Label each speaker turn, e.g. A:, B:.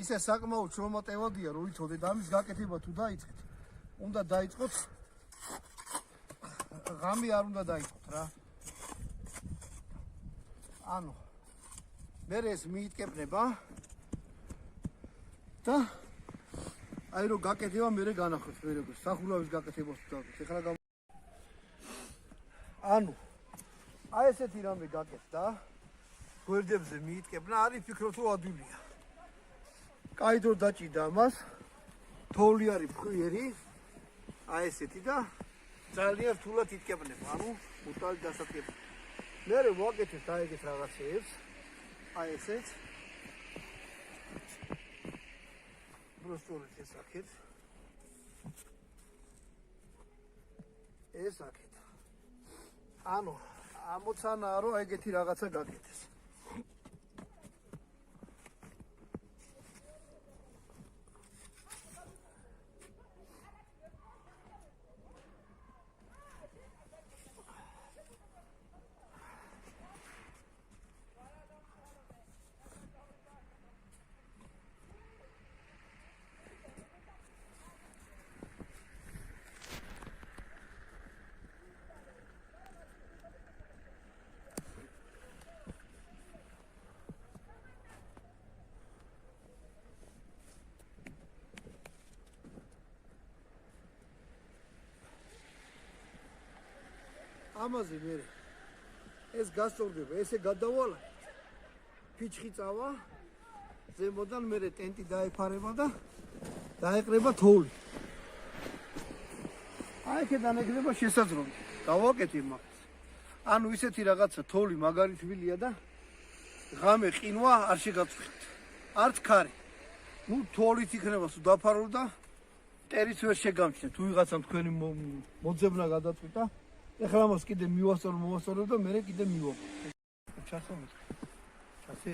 A: ისე საკმაოდ შრომატევადია, რომ იცოდეთ ამის გაკეთება თუ დაიწყეთ. უნდა დაიწყოთ ღამე არ უნდა დაიწყოთ რა. ანუ მე ეს მიიტკეპნება და აი რომ გაკეთება მე განახოთ მე როგორ სახურავის გაკეთებას დავდოთ. ეხლა ანუ აი ესეთი რამე გაკეთდა. გვერდებზე მიიტკებნა, არის ფიქრობ რომ ადვილია. კაი დრო დაჭიდა ამას. თოვლი არის ფხვიერი. აი ესეთი და ძალიან რთულად იტკებნება. ანუ უტალი დასატკები. მე ვაკეთებ აი ეგეთ რაღაცებს. აი ესეც. პროსტორეთ ეს აქეთ. ეს აქეთ. ანუ ამოცანაა რომ ეგეთი რაღაცა გაკეთდეს. ამაზე მე ეს გასწორდება, ესე გადავალა. ფიჩხი წავა, ზემოდან მე ტენტი დაეფარება და დაეყრება თოვლი. აი აქედან ეკრება შესაძლოა. დავაკეთე მაგას. ანუ ისეთი რაღაცა თოვლი მაგარი თბილია და ღამე ყინვა არ შეგაწყვეტ. არც ქარი. ნუ თოვლით იქნება სულ დაფარული და ტერიც ვერ შეგამჩნევ. თუ ვიღაცამ თქვენი მოძებნა გადაწყვიტა ეხლა მას კიდე მოვასწორებ და მე კიდე მივაყო. ჩასწავლეთ. ჩასე.